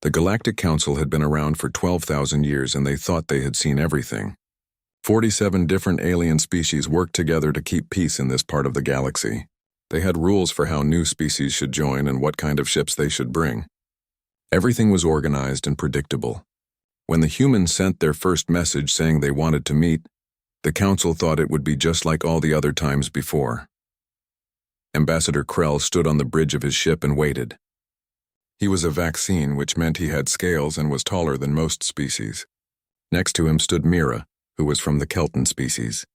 The Galactic Council had been around for 12,000 years and they thought they had seen everything. 47 different alien species worked together to keep peace in this part of the galaxy. They had rules for how new species should join and what kind of ships they should bring. Everything was organized and predictable. When the humans sent their first message saying they wanted to meet, the Council thought it would be just like all the other times before. Ambassador Krell stood on the bridge of his ship and waited. He was a vaccine, which meant he had scales and was taller than most species. Next to him stood Mira, who was from the Kelton species.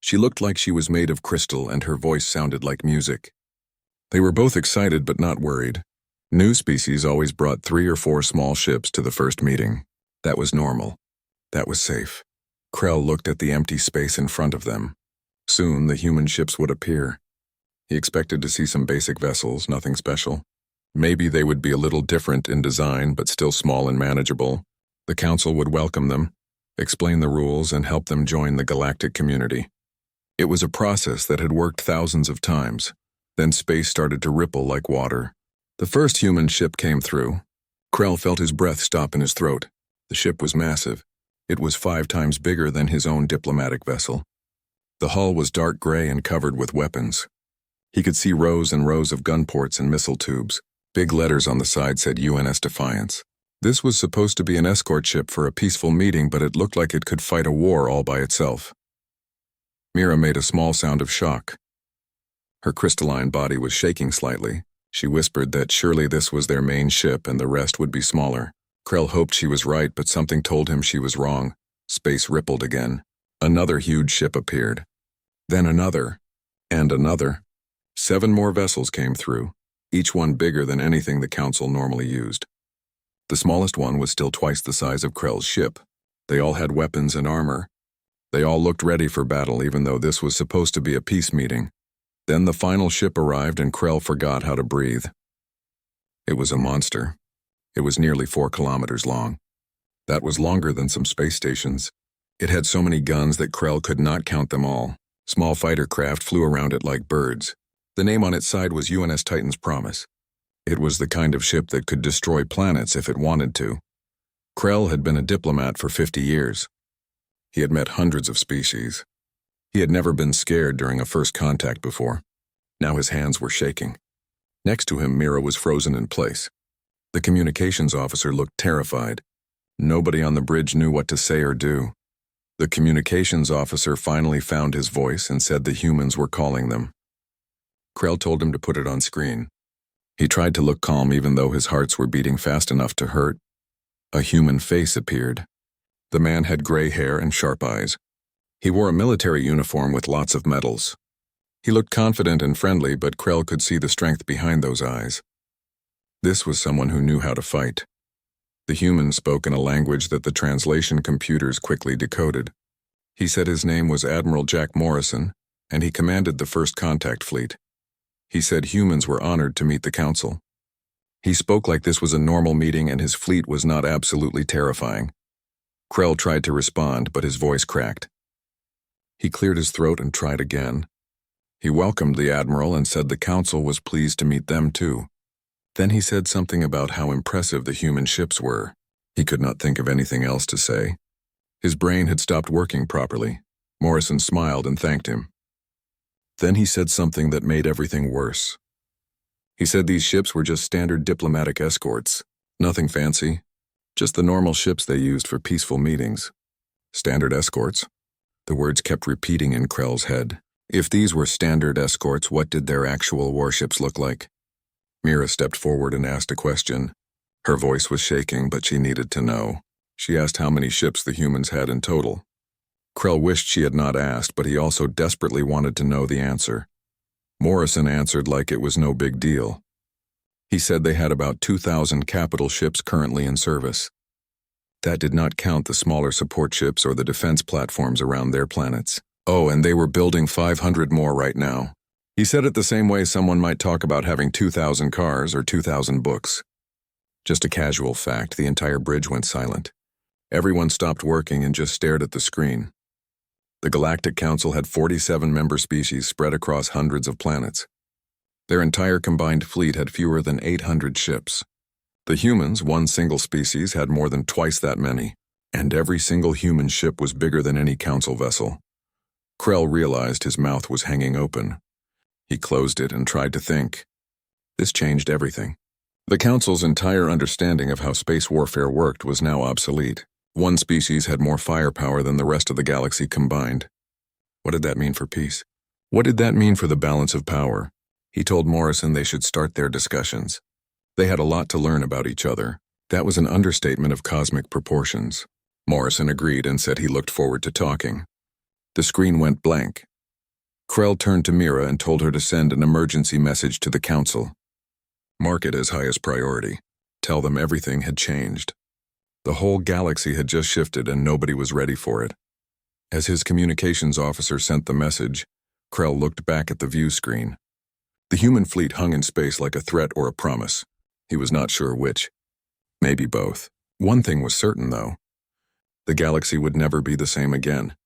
She looked like she was made of crystal and her voice sounded like music. They were both excited but not worried. New species always brought 3 or 4 small ships to the first meeting. That was normal. That was safe. Krell looked at the empty space in front of them. Soon the human ships would appear. He expected to see some basic vessels, nothing special. Maybe they would be a little different in design, but still small and manageable. The Council would welcome them, explain the rules, and help them join the galactic community. It was a process that had worked thousands of times. Then space started to ripple like water. The first human ship came through. Krell felt his breath stop in his throat. The ship was massive. It was 5 times bigger than his own diplomatic vessel. The hull was dark gray and covered with weapons. He could see rows and rows of gun ports and missile tubes. Big letters on the side said UNS Defiance. This was supposed to be an escort ship for a peaceful meeting, but it looked like it could fight a war all by itself. Mira made a small sound of shock. Her crystalline body was shaking slightly. She whispered that surely this was their main ship and the rest would be smaller. Krell hoped she was right, but something told him she was wrong. Space rippled again. Another huge ship appeared. Then another. And another. 7 more vessels came through, each one bigger than anything the Council normally used. The smallest one was still twice the size of Krell's ship. They all had weapons and armor. They all looked ready for battle, even though this was supposed to be a peace meeting. Then the final ship arrived and Krell forgot how to breathe. It was a monster. It was nearly 4 kilometers long. That was longer than some space stations. It had so many guns that Krell could not count them all. Small fighter craft flew around it like birds. The name on its side was UNS Titan's Promise. It was the kind of ship that could destroy planets if it wanted to. Krell had been a diplomat for 50 years. He had met hundreds of species. He had never been scared during a first contact before. Now his hands were shaking. Next to him, Mira was frozen in place. The communications officer looked terrified. Nobody on the bridge knew what to say or do. The communications officer finally found his voice and said the humans were calling them. Krell told him to put it on screen. He tried to look calm even though his hearts were beating fast enough to hurt. A human face appeared. The man had gray hair and sharp eyes. He wore a military uniform with lots of medals. He looked confident and friendly, but Krell could see the strength behind those eyes. This was someone who knew how to fight. The human spoke in a language that the translation computers quickly decoded. He said his name was Admiral Jack Morrison, and he commanded the first contact fleet. He said humans were honored to meet the Council. He spoke like this was a normal meeting and his fleet was not absolutely terrifying. Krell tried to respond, but his voice cracked. He cleared his throat and tried again. He welcomed the Admiral and said the Council was pleased to meet them too. Then he said something about how impressive the human ships were. He could not think of anything else to say. His brain had stopped working properly. Morrison smiled and thanked him. Then he said something that made everything worse. He said these ships were just standard diplomatic escorts. Nothing fancy. Just the normal ships they used for peaceful meetings. Standard escorts. The words kept repeating in Krell's head. If these were standard escorts, what did their actual warships look like? Mira stepped forward and asked a question. Her voice was shaking, but she needed to know. She asked how many ships the humans had in total. Krell wished she had not asked, but he also desperately wanted to know the answer. Morrison answered like it was no big deal. He said they had about 2,000 capital ships currently in service. That did not count the smaller support ships or the defense platforms around their planets. Oh, and they were building 500 more right now. He said it the same way someone might talk about having 2,000 cars or 2,000 books. Just a casual fact, the entire bridge went silent. Everyone stopped working and just stared at the screen. The Galactic Council had 47 member species spread across hundreds of planets. Their entire combined fleet had fewer than 800 ships. The humans, one single species, had more than twice that many, and every single human ship was bigger than any council vessel. Krell realized his mouth was hanging open. He closed it and tried to think. This changed everything. The Council's entire understanding of how space warfare worked was now obsolete. One species had more firepower than the rest of the galaxy combined. What did that mean for peace? What did that mean for the balance of power? He told Morrison they should start their discussions. They had a lot to learn about each other. That was an understatement of cosmic proportions. Morrison agreed and said he looked forward to talking. The screen went blank. Krell turned to Mira and told her to send an emergency message to the Council. Mark it as highest priority. Tell them everything had changed. The whole galaxy had just shifted and nobody was ready for it. As his communications officer sent the message, Krell looked back at the view screen. The human fleet hung in space like a threat or a promise. He was not sure which. Maybe both. One thing was certain, though. The galaxy would never be the same again.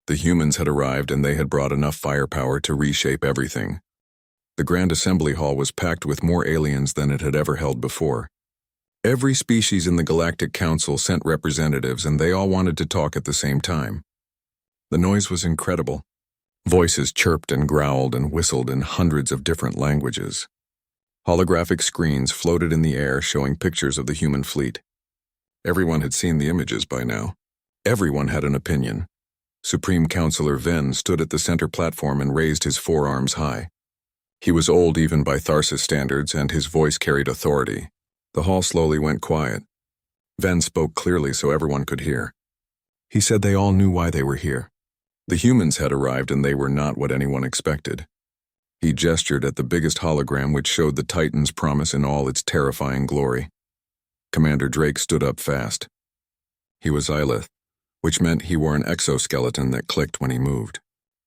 The humans had arrived and they had brought enough firepower to reshape everything. The Grand Assembly Hall was packed with more aliens than it had ever held before. Every species in the Galactic Council sent representatives and they all wanted to talk at the same time. The noise was incredible. Voices chirped and growled and whistled in hundreds of different languages. Holographic screens floated in the air showing pictures of the human fleet. Everyone had seen the images by now. Everyone had an opinion. Supreme Counselor Ven stood at the center platform and raised his forearms high. He was old even by Tharsis standards, and his voice carried authority. The hall slowly went quiet. Ven spoke clearly so everyone could hear. He said they all knew why they were here. The humans had arrived and they were not what anyone expected. He gestured at the biggest hologram which showed the Titan's promise in all its terrifying glory. Commander Drake stood up fast. He was Ylith, which meant he wore an exoskeleton that clicked when he moved.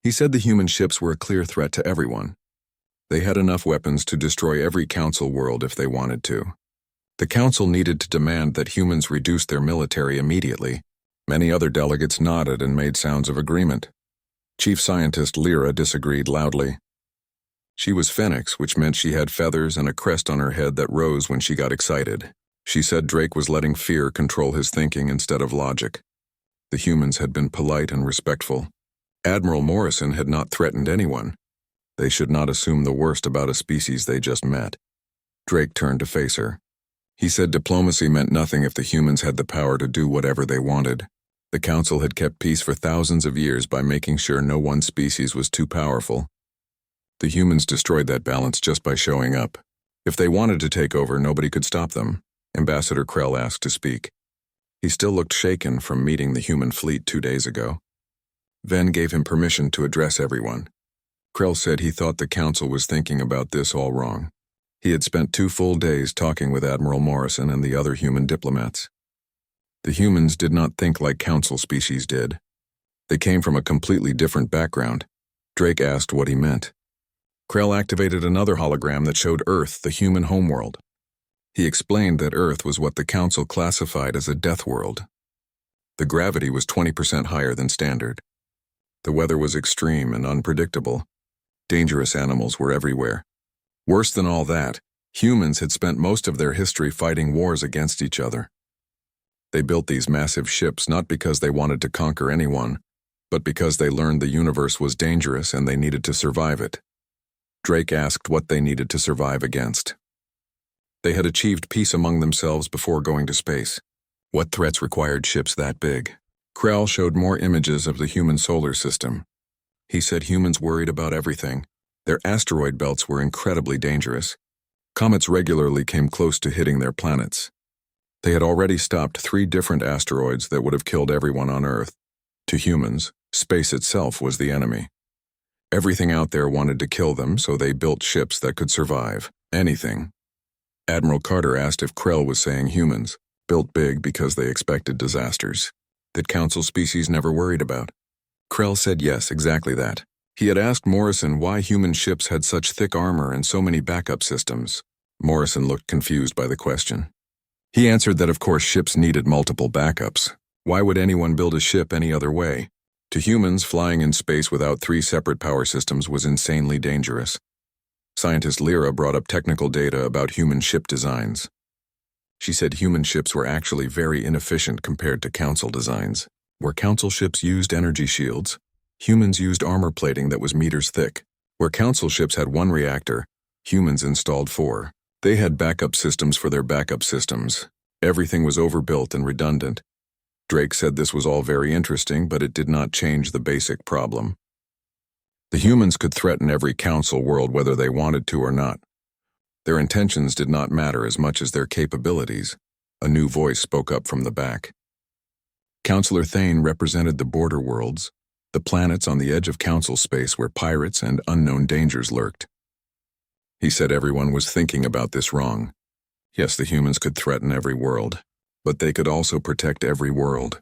He said the human ships were a clear threat to everyone. They had enough weapons to destroy every council world if they wanted to. The council needed to demand that humans reduce their military immediately. Many other delegates nodded and made sounds of agreement. Chief Scientist Lyra disagreed loudly. She was Phoenix, which meant she had feathers and a crest on her head that rose when she got excited. She said Drake was letting fear control his thinking instead of logic. The humans had been polite and respectful. Admiral Morrison had not threatened anyone. They should not assume the worst about a species they just met. Drake turned to face her. He said diplomacy meant nothing if the humans had the power to do whatever they wanted. The Council had kept peace for thousands of years by making sure no one species was too powerful. The humans destroyed that balance just by showing up. If they wanted to take over, nobody could stop them. Ambassador Krell asked to speak. He still looked shaken from meeting the human fleet 2 days ago. Ven gave him permission to address everyone. Krell said he thought the Council was thinking about this all wrong. He had spent 2 full days talking with Admiral Morrison and the other human diplomats. The humans did not think like Council species did. They came from a completely different background. Drake asked what he meant. Krell activated another hologram that showed Earth, the human homeworld. He explained that Earth was what the Council classified as a death world. The gravity was 20% higher than standard. The weather was extreme and unpredictable. Dangerous animals were everywhere. Worse than all that, humans had spent most of their history fighting wars against each other. They built these massive ships not because they wanted to conquer anyone, but because they learned the universe was dangerous and they needed to survive it. Drake asked what they needed to survive against. They had achieved peace among themselves before going to space. What threats required ships that big? Krell showed more images of the human solar system. He said humans worried about everything. Their asteroid belts were incredibly dangerous. Comets regularly came close to hitting their planets. They had already stopped 3 different asteroids that would have killed everyone on Earth. To humans, space itself was the enemy. Everything out there wanted to kill them, so they built ships that could survive anything. Admiral Carter asked if Krell was saying humans, built big because they expected disasters, that Council species never worried about. Krell said yes, exactly that. He had asked Morrison why human ships had such thick armor and so many backup systems. Morrison looked confused by the question. He answered that of course ships needed multiple backups. Why would anyone build a ship any other way? To humans, flying in space without 3 separate power systems was insanely dangerous. Scientist Lyra brought up technical data about human ship designs. She said human ships were actually very inefficient compared to Council designs. Where Council ships used energy shields, humans used armor plating that was meters thick. Where Council ships had one reactor, humans installed 4. They had backup systems for their backup systems. Everything was overbuilt and redundant. Drake said this was all very interesting, but it did not change the basic problem. The humans could threaten every Council world whether they wanted to or not. Their intentions did not matter as much as their capabilities. A new voice spoke up from the back. Counselor Thane represented the border worlds, the planets on the edge of Council space where pirates and unknown dangers lurked. He said everyone was thinking about this wrong. Yes, the humans could threaten every world, but they could also protect every world.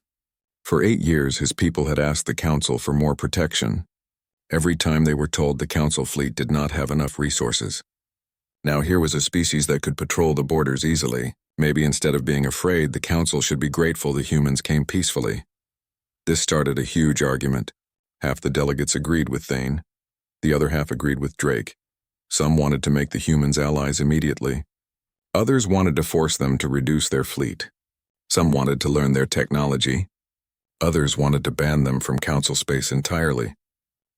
For 8 years, his people had asked the Council for more protection. Every time they were told the Council fleet did not have enough resources. Now here was a species that could patrol the borders easily. Maybe instead of being afraid, the Council should be grateful the humans came peacefully. This started a huge argument. Half the delegates agreed with Thane. The other half agreed with Drake. Some wanted to make the humans allies immediately. Others wanted to force them to reduce their fleet. Some wanted to learn their technology. Others wanted to ban them from Council space entirely.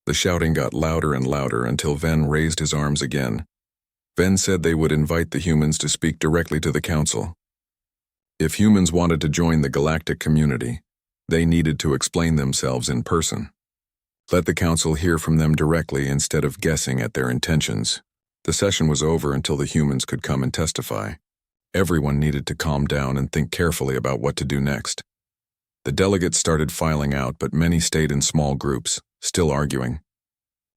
The shouting got louder and louder until Ven raised his arms again. Ven said they would invite the humans to speak directly to the Council. If humans wanted to join the galactic community, they needed to explain themselves in person. Let the Council hear from them directly instead of guessing at their intentions. The session was over until the humans could come and testify. Everyone needed to calm down and think carefully about what to do next. The delegates started filing out, but many stayed in small groups, still arguing.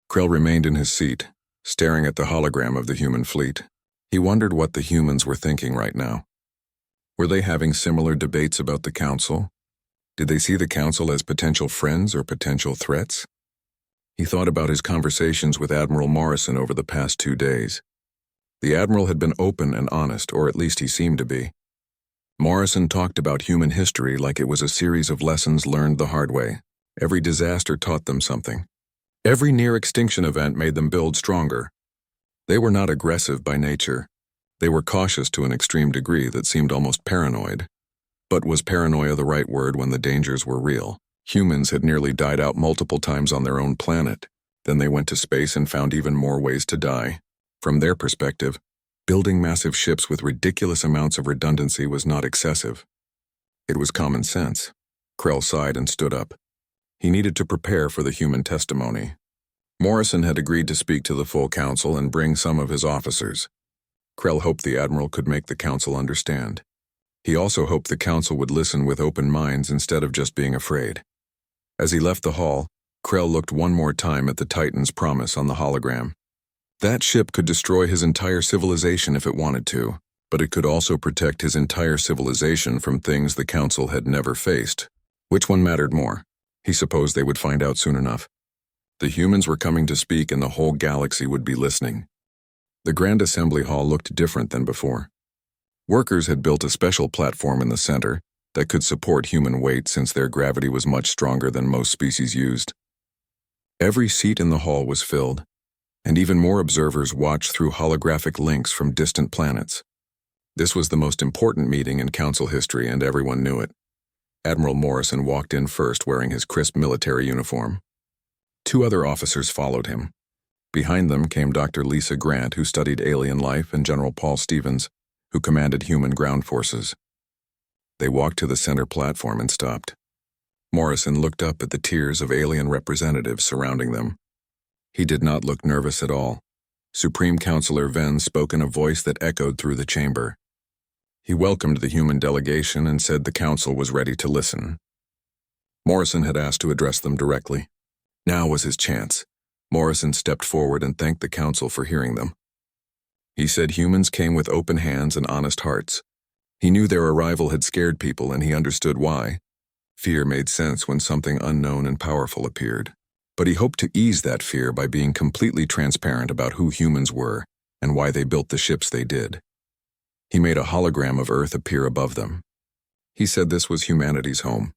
Krell remained in his seat, staring at the hologram of the human fleet. He wondered what the humans were thinking right now. Were they having similar debates about the Council? Did they see the Council as potential friends or potential threats? He thought about his conversations with Admiral Morrison over the past 2 days. The Admiral had been open and honest, or at least he seemed to be. Morrison talked about human history like it was a series of lessons learned the hard way. Every disaster taught them something. Every near-extinction event made them build stronger. They were not aggressive by nature. They were cautious to an extreme degree that seemed almost paranoid. But was paranoia the right word when the dangers were real? Humans had nearly died out multiple times on their own planet. Then they went to space and found even more ways to die. From their perspective, building massive ships with ridiculous amounts of redundancy was not excessive. It was common sense. Krell sighed and stood up. He needed to prepare for the human testimony. Morrison had agreed to speak to the full Council and bring some of his officers. Krell hoped the Admiral could make the Council understand. He also hoped the Council would listen with open minds instead of just being afraid. As he left the hall, Krell looked one more time at the Titan's promise on the hologram. That ship could destroy his entire civilization if it wanted to, but it could also protect his entire civilization from things the Council had never faced. Which one mattered more? He supposed they would find out soon enough. The humans were coming to speak and the whole galaxy would be listening. The Grand Assembly Hall looked different than before. Workers had built a special platform in the center that could support human weight since their gravity was much stronger than most species used. Every seat in the hall was filled, and even more observers watched through holographic links from distant planets. This was the most important meeting in Council history, and everyone knew it. Admiral Morrison walked in first wearing his crisp military uniform. 2 other officers followed him. Behind them came Dr. Lisa Grant, who studied alien life, and General Paul Stevens, who commanded human ground forces. They walked to the center platform and stopped. Morrison looked up at the tiers of alien representatives surrounding them. He did not look nervous at all. Supreme Counselor Ven spoke in a voice that echoed through the chamber. He welcomed the human delegation and said the Council was ready to listen. Morrison had asked to address them directly. Now was his chance. Morrison stepped forward and thanked the Council for hearing them. He said humans came with open hands and honest hearts. He knew their arrival had scared people, and he understood why. Fear made sense when something unknown and powerful appeared. But he hoped to ease that fear by being completely transparent about who humans were and why they built the ships they did. He made a hologram of Earth appear above them. He said this was humanity's home.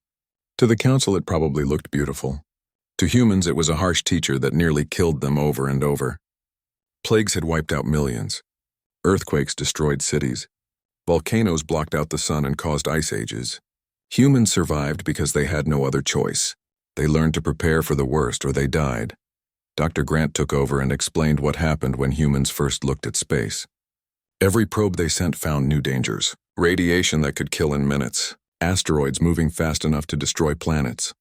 To the Council, it probably looked beautiful. To humans, it was a harsh teacher that nearly killed them over and over. Plagues had wiped out millions. Earthquakes destroyed cities. Volcanoes blocked out the sun and caused ice ages. Humans survived because they had no other choice. They learned to prepare for the worst or they died. Dr. Grant took over and explained what happened when humans first looked at space. Every probe they sent found new dangers. Radiation that could kill in minutes. Asteroids moving fast enough to destroy planets.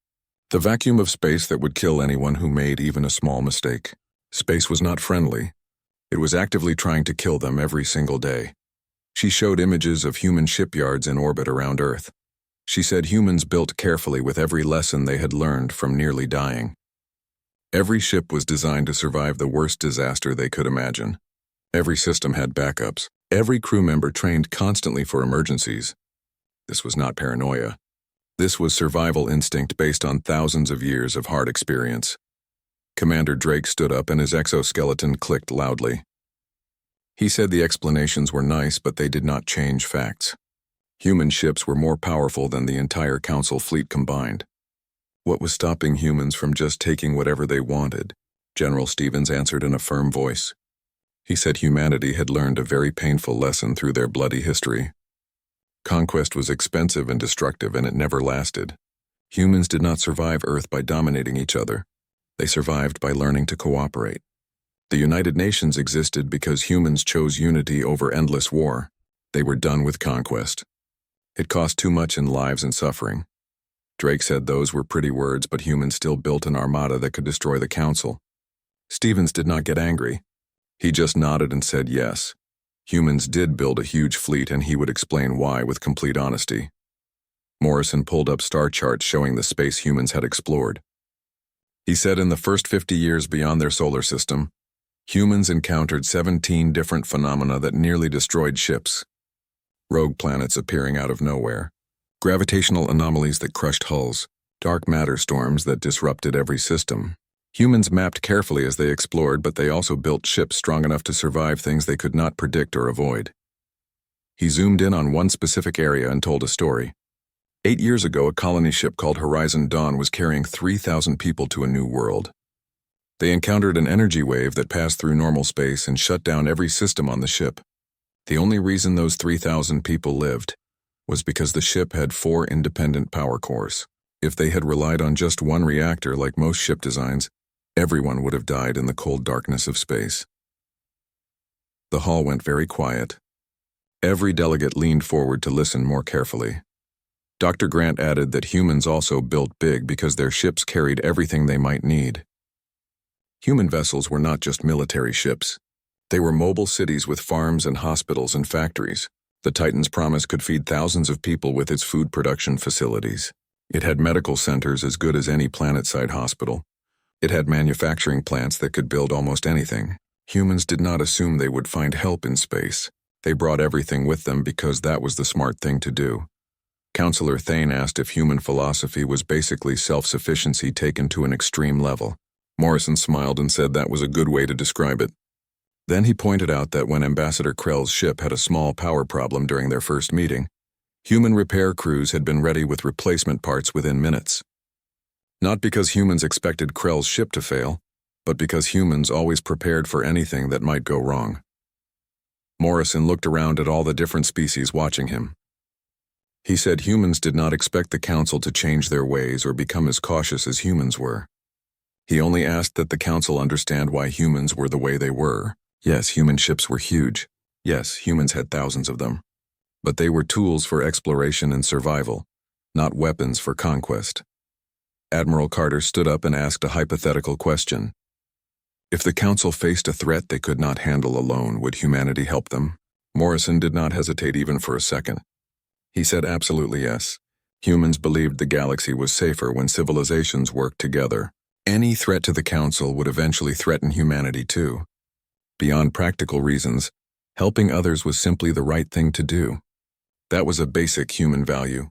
The vacuum of space that would kill anyone who made even a small mistake. Space was not friendly. It was actively trying to kill them every single day. She showed images of human shipyards in orbit around Earth. She said humans built carefully with every lesson they had learned from nearly dying. Every ship was designed to survive the worst disaster they could imagine. Every system had backups. Every crew member trained constantly for emergencies. This was not paranoia. This was survival instinct based on thousands of years of hard experience. Commander Drake stood up and his exoskeleton clicked loudly. He said the explanations were nice, but they did not change facts. Human ships were more powerful than the entire Council fleet combined. What was stopping humans from just taking whatever they wanted? General Stevens answered in a firm voice. He said humanity had learned a very painful lesson through their bloody history. Conquest was expensive and destructive, and it never lasted. Humans did not survive Earth by dominating each other. They survived by learning to cooperate. The United Nations existed because humans chose unity over endless war. They were done with conquest. It cost too much in lives and suffering. Drake said those were pretty words, but humans still built an armada that could destroy the Council. Stevens did not get angry. He just nodded and said yes. Humans did build a huge fleet, and he would explain why with complete honesty. Morrison pulled up star charts showing the space humans had explored. He said in the first 50 years beyond their solar system, humans encountered 17 different phenomena that nearly destroyed ships. Rogue planets appearing out of nowhere. Gravitational anomalies that crushed hulls, dark matter storms that disrupted every system. Humans mapped carefully as they explored, but they also built ships strong enough to survive things they could not predict or avoid. He zoomed in on one specific area and told a story. 8 years ago, a colony ship called Horizon Dawn was carrying 3,000 people to a new world. They encountered an energy wave that passed through normal space and shut down every system on the ship. The only reason those 3,000 people lived was because the ship had 4 independent power cores. If they had relied on just one reactor like most ship designs, everyone would have died in the cold darkness of space. The hall went very quiet. Every delegate leaned forward to listen more carefully. Dr. Grant added that humans also built big because their ships carried everything they might need. Human vessels were not just military ships. They were mobile cities with farms and hospitals and factories. The Titan's promise could feed thousands of people with its food production facilities. It had medical centers as good as any planet-side hospital. It had manufacturing plants that could build almost anything. Humans did not assume they would find help in space. They brought everything with them because that was the smart thing to do. Counselor Thane asked if human philosophy was basically self-sufficiency taken to an extreme level. Morrison smiled and said that was a good way to describe it. Then he pointed out that when Ambassador Krell's ship had a small power problem during their first meeting, human repair crews had been ready with replacement parts within minutes. Not because humans expected Krell's ship to fail, but because humans always prepared for anything that might go wrong. Morrison looked around at all the different species watching him. He said humans did not expect the Council to change their ways or become as cautious as humans were. He only asked that the Council understand why humans were the way they were. Yes, human ships were huge. Yes, humans had thousands of them. But they were tools for exploration and survival, not weapons for conquest. Admiral Carter stood up and asked a hypothetical question. If the Council faced a threat they could not handle alone, would humanity help them? Morrison did not hesitate even for a second. He said absolutely yes. Humans believed the galaxy was safer when civilizations worked together. Any threat to the Council would eventually threaten humanity too. Beyond practical reasons, helping others was simply the right thing to do. That was a basic human value.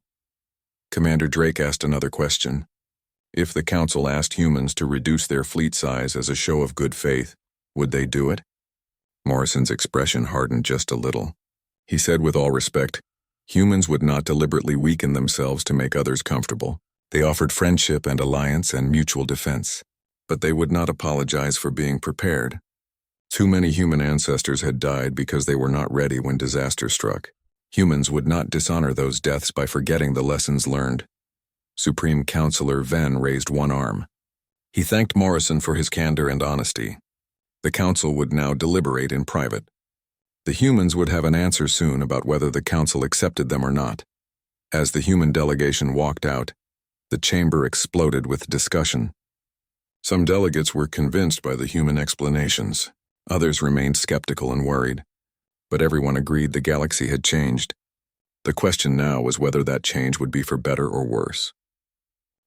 Commander Drake asked another question. If the Council asked humans to reduce their fleet size as a show of good faith, would they do it? Morrison's expression hardened just a little. He said with all respect, humans would not deliberately weaken themselves to make others comfortable. They offered friendship and alliance and mutual defense. But they would not apologize for being prepared. Too many human ancestors had died because they were not ready when disaster struck. Humans would not dishonor those deaths by forgetting the lessons learned. Supreme Counselor Venn raised one arm. He thanked Morrison for his candor and honesty. The council would now deliberate in private. The humans would have an answer soon about whether the council accepted them or not. As the human delegation walked out, the chamber exploded with discussion. Some delegates were convinced by the human explanations. Others remained skeptical and worried. But everyone agreed the galaxy had changed. The question now was whether that change would be for better or worse.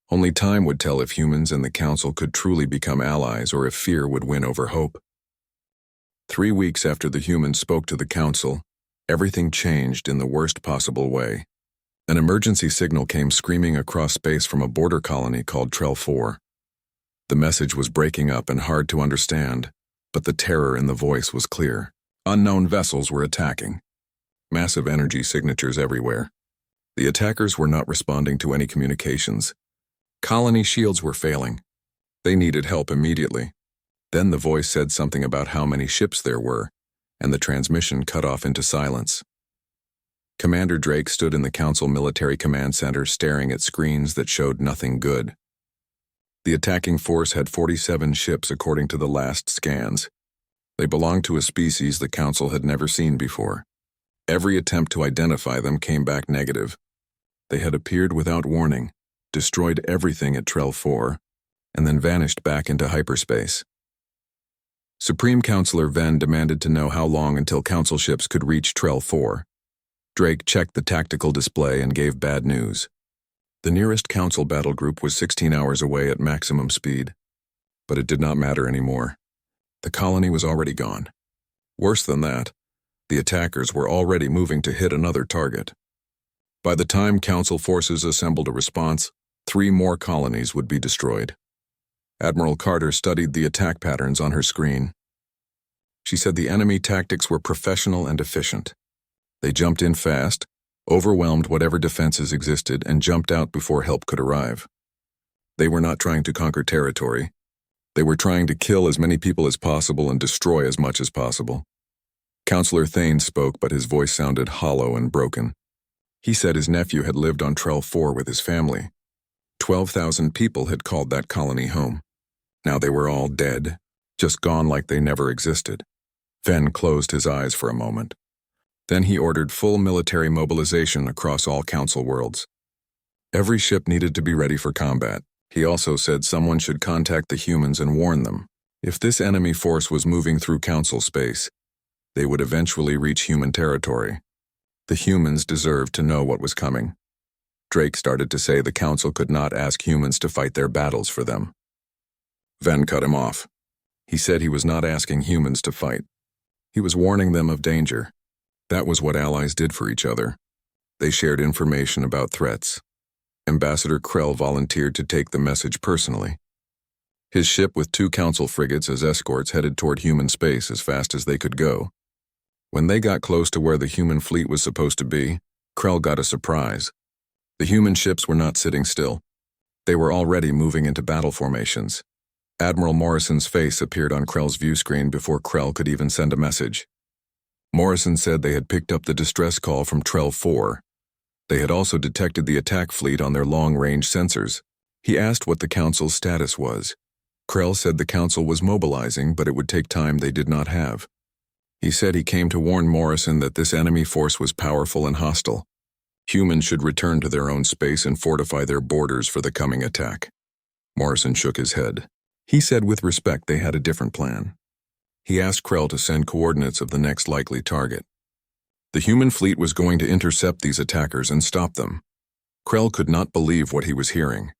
Only time would tell if humans and the council could truly become allies or if fear would win over hope. 3 weeks after the humans spoke to the council, everything changed in the worst possible way. An emergency signal came screaming across space from a border colony called Trell 4. The message was breaking up and hard to understand, but the terror in the voice was clear. Unknown vessels were attacking. Massive energy signatures everywhere. The attackers were not responding to any communications. Colony shields were failing. They needed help immediately. Then the voice said something about how many ships there were, and the transmission cut off into silence. Commander Drake stood in the Council Military Command Center staring at screens that showed nothing good. The attacking force had 47 ships according to the last scans. They belonged to a species the Council had never seen before. Every attempt to identify them came back negative. They had appeared without warning, destroyed everything at Trell 4, and then vanished back into hyperspace. Supreme Counselor Venn demanded to know how long until Council ships could reach Trell 4. Drake checked the tactical display and gave bad news. The nearest Council battle group was 16 hours away at maximum speed. But it did not matter anymore. The colony was already gone. Worse than that, the attackers were already moving to hit another target. By the time Council forces assembled a response, 3 more colonies would be destroyed. Admiral Carter studied the attack patterns on her screen. She said the enemy tactics were professional and efficient. They jumped in fast, overwhelmed whatever defenses existed, and jumped out before help could arrive. They were not trying to conquer territory. They were trying to kill as many people as possible and destroy as much as possible. Counselor Thane spoke, but his voice sounded hollow and broken. He said his nephew had lived on Trell 4 with his family. 12,000 people had called that colony home. Now they were all dead, just gone like they never existed. Venn closed his eyes for a moment. Then he ordered full military mobilization across all Council worlds. Every ship needed to be ready for combat. He also said someone should contact the humans and warn them. If this enemy force was moving through Council space, they would eventually reach human territory. The humans deserved to know what was coming. Drake started to say the Council could not ask humans to fight their battles for them. Venn cut him off. He said he was not asking humans to fight. He was warning them of danger. That was what allies did for each other. They shared information about threats. Ambassador Krell volunteered to take the message personally. His ship with 2 Council frigates as escorts headed toward human space as fast as they could go. When they got close to where the human fleet was supposed to be, Krell got a surprise. The human ships were not sitting still. They were already moving into battle formations. Admiral Morrison's face appeared on Krell's view screen before Krell could even send a message. Morrison said they had picked up the distress call from Trell 4. They had also detected the attack fleet on their long-range sensors. He asked what the Council's status was. Krell said the Council was mobilizing, but it would take time they did not have. He said he came to warn Morrison that this enemy force was powerful and hostile. Humans should return to their own space and fortify their borders for the coming attack. Morrison shook his head. He said with respect they had a different plan. He asked Krell to send coordinates of the next likely target. The human fleet was going to intercept these attackers and stop them. Krell could not believe what he was hearing.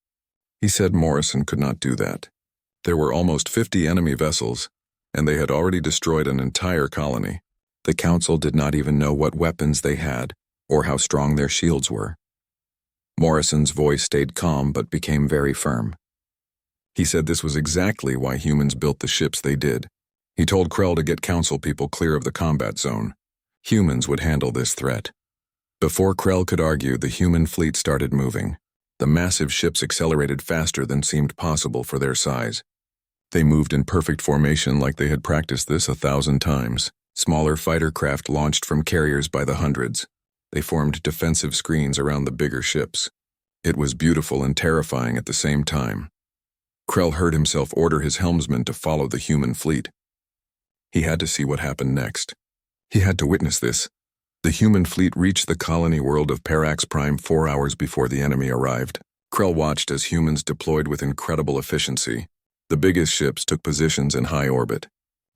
He said Morrison could not do that. There were almost 50 enemy vessels, and they had already destroyed an entire colony. The Council did not even know what weapons they had or how strong their shields were. Morrison's voice stayed calm but became very firm. He said this was exactly why humans built the ships they did. He told Krell to get Council people clear of the combat zone. Humans would handle this threat. Before Krell could argue, the human fleet started moving. The massive ships accelerated faster than seemed possible for their size. They moved in perfect formation like they had practiced this 1,000 times. Smaller fighter craft launched from carriers by the hundreds. They formed defensive screens around the bigger ships. It was beautiful and terrifying at the same time. Krell heard himself order his helmsman to follow the human fleet. He had to see what happened next. He had to witness this. The human fleet reached the colony world of Parax Prime 4 hours before the enemy arrived. Krell watched as humans deployed with incredible efficiency. The biggest ships took positions in high orbit.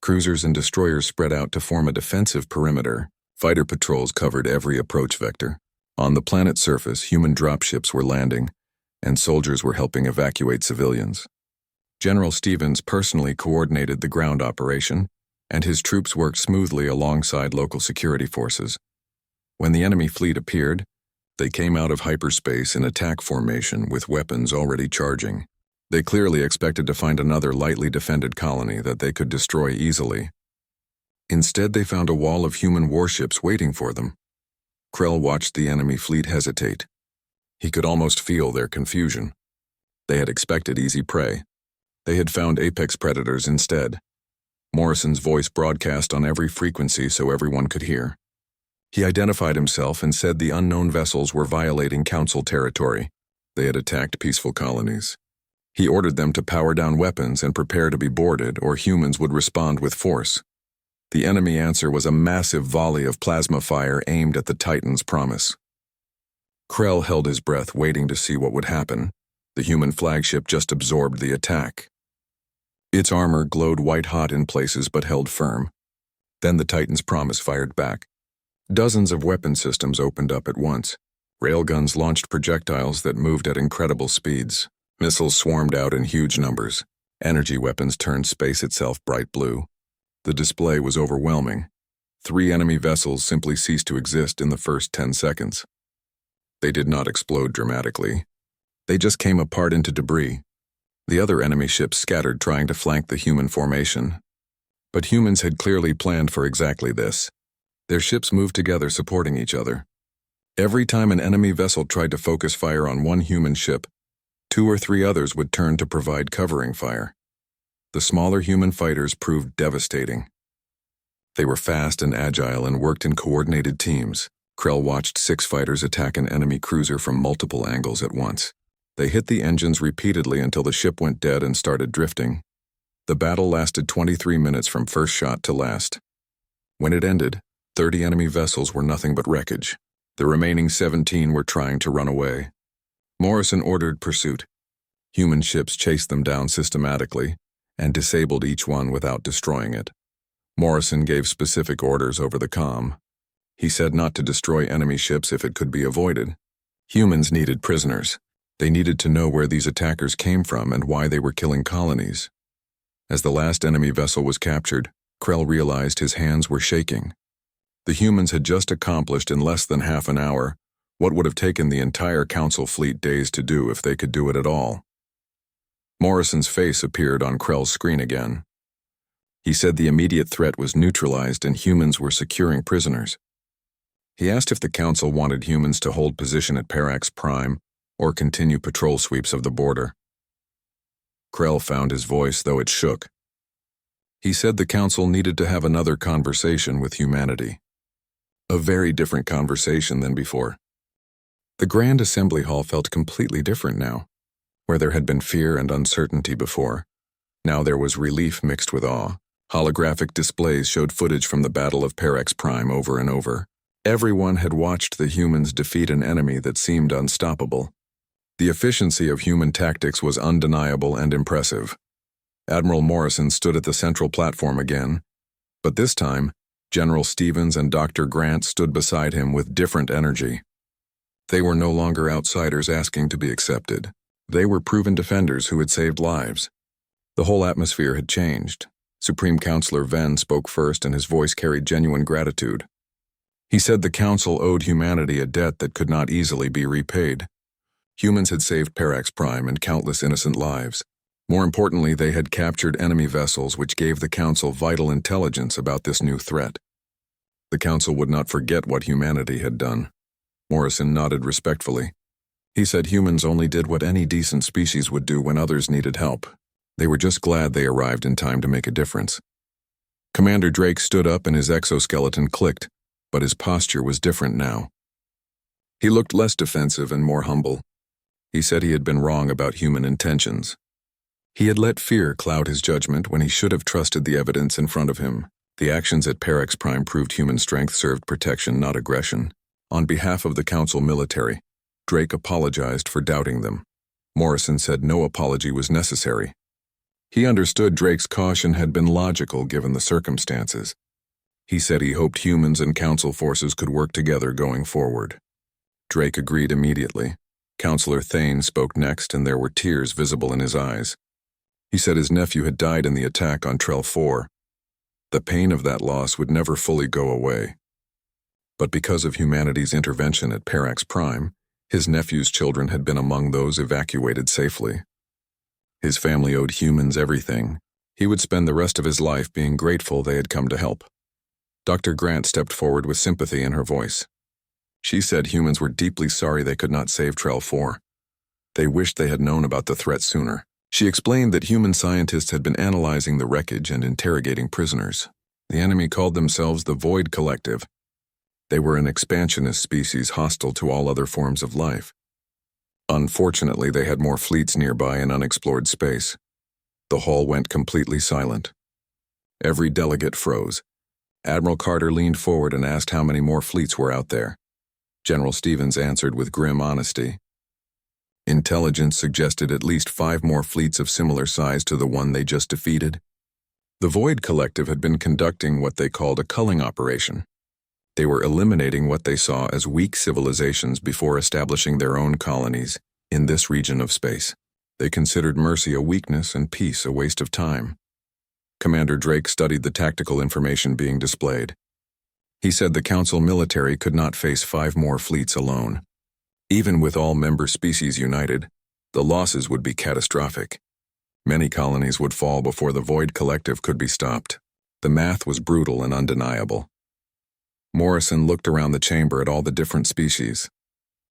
Cruisers and destroyers spread out to form a defensive perimeter. Fighter patrols covered every approach vector. On the planet's surface, human dropships were landing, and soldiers were helping evacuate civilians. General Stevens personally coordinated the ground operation, and his troops worked smoothly alongside local security forces. When the enemy fleet appeared, they came out of hyperspace in attack formation with weapons already charging. They clearly expected to find another lightly defended colony that they could destroy easily. Instead, they found a wall of human warships waiting for them. Krell watched the enemy fleet hesitate. He could almost feel their confusion. They had expected easy prey. They had found apex predators instead. Morrison's voice broadcast on every frequency so everyone could hear. He identified himself and said the unknown vessels were violating Council territory. They had attacked peaceful colonies. He ordered them to power down weapons and prepare to be boarded, or humans would respond with force. The enemy answer was a massive volley of plasma fire aimed at the Titan's promise. Krell held his breath, waiting to see what would happen. The human flagship just absorbed the attack. Its armor glowed white-hot in places but held firm. Then the Titan's promise fired back. Dozens of weapon systems opened up at once. Railguns launched projectiles that moved at incredible speeds. Missiles swarmed out in huge numbers. Energy weapons turned space itself bright blue. The display was overwhelming. 3 enemy vessels simply ceased to exist in the first 10 seconds. They did not explode dramatically. They just came apart into debris. The other enemy ships scattered, trying to flank the human formation. But humans had clearly planned for exactly this. Their ships moved together, supporting each other. Every time an enemy vessel tried to focus fire on one human ship, 2 or 3 others would turn to provide covering fire. The smaller human fighters proved devastating. They were fast and agile and worked in coordinated teams. Krell watched 6 fighters attack an enemy cruiser from multiple angles at once. They hit the engines repeatedly until the ship went dead and started drifting. The battle lasted 23 minutes from first shot to last. When it ended, 30 enemy vessels were nothing but wreckage. The remaining 17 were trying to run away. Morrison ordered pursuit. Human ships chased them down systematically and disabled each one without destroying it. Morrison gave specific orders over the comm. He said not to destroy enemy ships if it could be avoided. Humans needed prisoners. They needed to know where these attackers came from and why they were killing colonies. As the last enemy vessel was captured, Krell realized his hands were shaking. The humans had just accomplished in less than half an hour what would have taken the entire Council fleet days to do if they could do it at all. Morrison's face appeared on Krell's screen again. He said the immediate threat was neutralized and humans were securing prisoners. He asked if the Council wanted humans to hold position at Parax Prime or continue patrol sweeps of the border. Krell found his voice, though it shook. He said the Council needed to have another conversation with humanity. A very different conversation than before. The Grand Assembly Hall felt completely different now. Where there had been fear and uncertainty before, now there was relief mixed with awe. Holographic displays showed footage from the Battle of Parax Prime over and over. Everyone had watched the humans defeat an enemy that seemed unstoppable. The efficiency of human tactics was undeniable and impressive. Admiral Morrison stood at the central platform again, but this time, General Stevens and Dr. Grant stood beside him with different energy. They were no longer outsiders asking to be accepted. They were proven defenders who had saved lives. The whole atmosphere had changed. Supreme Counselor Venn spoke first, and his voice carried genuine gratitude. He said the Council owed humanity a debt that could not easily be repaid. Humans had saved Parax Prime and countless innocent lives. More importantly, they had captured enemy vessels, which gave the Council vital intelligence about this new threat. The Council would not forget what humanity had done. Morrison nodded respectfully. He said humans only did what any decent species would do when others needed help. They were just glad they arrived in time to make a difference. Commander Drake stood up and his exoskeleton clicked, but his posture was different now. He looked less defensive and more humble. He said he had been wrong about human intentions. He had let fear cloud his judgment when he should have trusted the evidence in front of him. The actions at Parax Prime proved human strength served protection, not aggression. On behalf of the Council military, Drake apologized for doubting them. Morrison said no apology was necessary. He understood Drake's caution had been logical given the circumstances. He said he hoped humans and Council forces could work together going forward. Drake agreed immediately. Counselor Thane spoke next, and there were tears visible in his eyes. He said his nephew had died in the attack on Trell 4. The pain of that loss would never fully go away. But because of humanity's intervention at Parax Prime, his nephew's children had been among those evacuated safely. His family owed humans everything. He would spend the rest of his life being grateful they had come to help. Dr. Grant stepped forward with sympathy in her voice. She said humans were deeply sorry they could not save Trell 4. They wished they had known about the threat sooner. She explained that human scientists had been analyzing the wreckage and interrogating prisoners. The enemy called themselves the Void Collective. They were an expansionist species hostile to all other forms of life. Unfortunately, they had more fleets nearby in unexplored space. The hall went completely silent. Every delegate froze. Admiral Carter leaned forward and asked how many more fleets were out there. General Stevens answered with grim honesty. Intelligence suggested at least 5 more fleets of similar size to the one they just defeated. The Void Collective had been conducting what they called a culling operation. They were eliminating what they saw as weak civilizations before establishing their own colonies in this region of space. They considered mercy a weakness and peace a waste of time. Commander Drake studied the tactical information being displayed. He said the Council military could not face 5 more fleets alone. Even with all member species united, the losses would be catastrophic. Many colonies would fall before the Void Collective could be stopped. The math was brutal and undeniable. Morrison looked around the chamber at all the different species.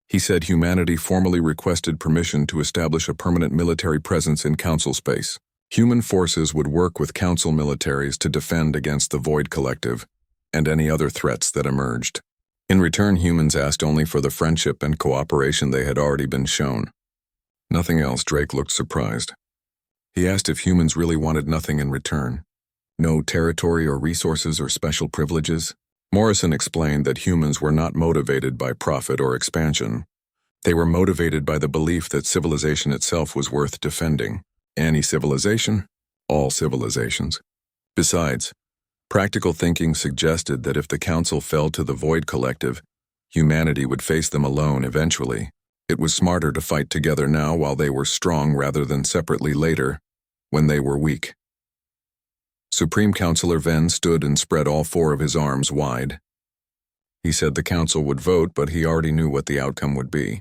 He said humanity formally requested permission to establish a permanent military presence in Council space. Human forces would work with Council militaries to defend against the Void Collective and any other threats that emerged. In return, humans asked only for the friendship and cooperation they had already been shown. Nothing else. Drake looked surprised. He asked if humans really wanted nothing in return. No territory or resources or special privileges. Morrison explained that humans were not motivated by profit or expansion. They were motivated by the belief that civilization itself was worth defending. Any civilization? All civilizations. Besides, practical thinking suggested that if the Council fell to the Void Collective, humanity would face them alone eventually. It was smarter to fight together now while they were strong rather than separately later, when they were weak. Supreme Counselor Venn stood and spread all 4 of his arms wide. He said the Council would vote, but he already knew what the outcome would be.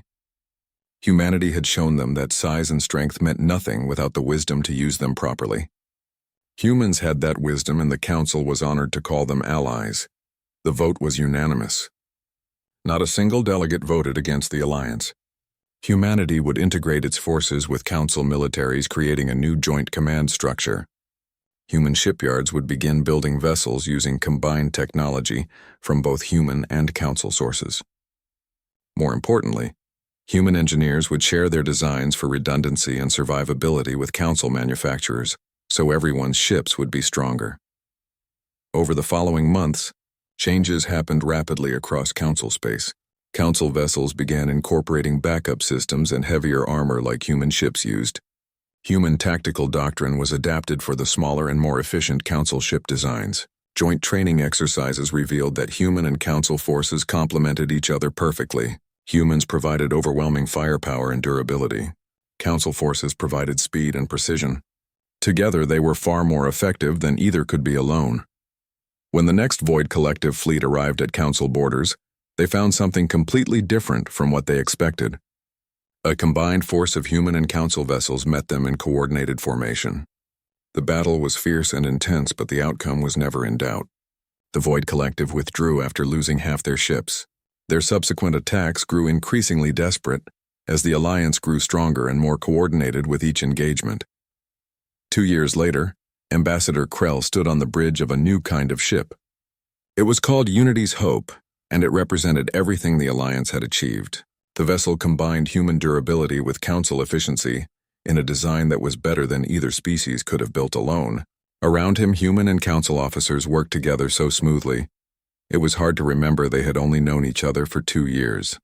Humanity had shown them that size and strength meant nothing without the wisdom to use them properly. Humans had that wisdom, and the Council was honored to call them allies. The vote was unanimous. Not a single delegate voted against the alliance. Humanity would integrate its forces with Council militaries, creating a new joint command structure. Human shipyards would begin building vessels using combined technology from both human and Council sources. More importantly, human engineers would share their designs for redundancy and survivability with Council manufacturers, so everyone's ships would be stronger. Over the following months, changes happened rapidly across Council space. Council vessels began incorporating backup systems and heavier armor like human ships used. Human tactical doctrine was adapted for the smaller and more efficient Council ship designs. Joint training exercises revealed that human and Council forces complemented each other perfectly. Humans provided overwhelming firepower and durability. Council forces provided speed and precision. Together, they were far more effective than either could be alone. When the next Void Collective fleet arrived at Council borders, they found something completely different from what they expected. A combined force of human and Council vessels met them in coordinated formation. The battle was fierce and intense, but the outcome was never in doubt. The Void Collective withdrew after losing half their ships. Their subsequent attacks grew increasingly desperate as the alliance grew stronger and more coordinated with each engagement. 2 years later, Ambassador Krell stood on the bridge of a new kind of ship. It was called Unity's Hope, and it represented everything the Alliance had achieved. The vessel combined human durability with Council efficiency in a design that was better than either species could have built alone. Around him, human and Council officers worked together so smoothly, it was hard to remember they had only known each other for 2 years.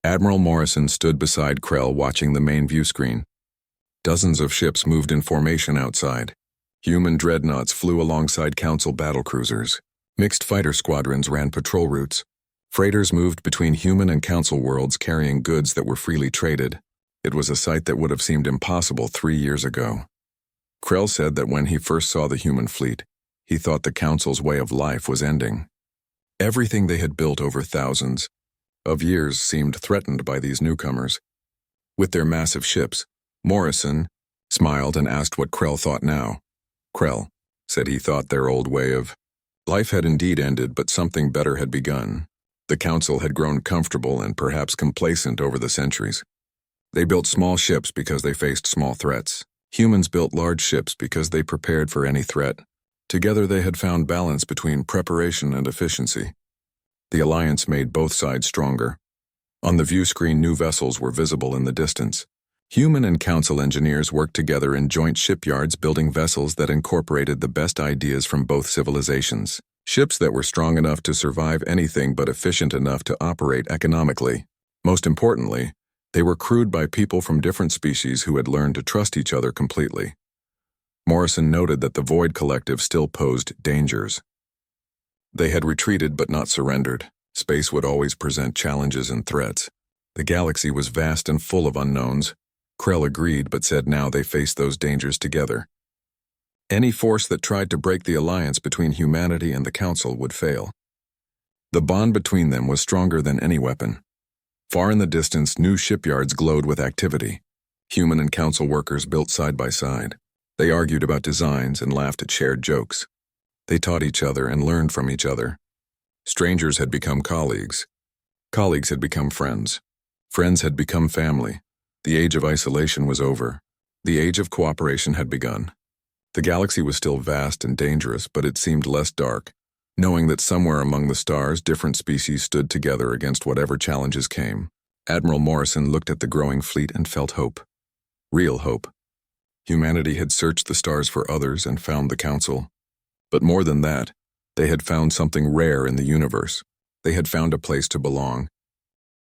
Admiral Morrison stood beside Krell watching the main view screen. Dozens of ships moved in formation outside. Human dreadnoughts flew alongside Council battlecruisers. Mixed fighter squadrons ran patrol routes. Freighters moved between human and Council worlds carrying goods that were freely traded. It was a sight that would have seemed impossible 3 years ago. Krell said that when he first saw the human fleet, he thought the Council's way of life was ending. Everything they had built over thousands of years seemed threatened by these newcomers. With their massive ships, Morrison smiled and asked what Krell thought now. Krell said he thought their old way of life had indeed ended, but something better had begun. The Council had grown comfortable and perhaps complacent over the centuries. They built small ships because they faced small threats. Humans built large ships because they prepared for any threat. Together they had found balance between preparation and efficiency. The Alliance made both sides stronger. On the view screen, new vessels were visible in the distance. Human and Council engineers worked together in joint shipyards building vessels that incorporated the best ideas from both civilizations. Ships that were strong enough to survive anything but efficient enough to operate economically. Most importantly, they were crewed by people from different species who had learned to trust each other completely. Morrison noted that the Void Collective still posed dangers. They had retreated but not surrendered. Space would always present challenges and threats. The galaxy was vast and full of unknowns. Krell agreed but said now they faced those dangers together. Any force that tried to break the alliance between humanity and the Council would fail. The bond between them was stronger than any weapon. Far in the distance, new shipyards glowed with activity. Human and Council workers built side by side. They argued about designs and laughed at shared jokes. They taught each other and learned from each other. Strangers had become colleagues. Colleagues had become friends. Friends had become family. The age of isolation was over. The age of cooperation had begun. The galaxy was still vast and dangerous, but it seemed less dark, knowing that somewhere among the stars different species stood together against whatever challenges came. Admiral Morrison looked at the growing fleet and felt hope. Real hope. Humanity had searched the stars for others and found the Council. But more than that, they had found something rare in the universe. They had found a place to belong,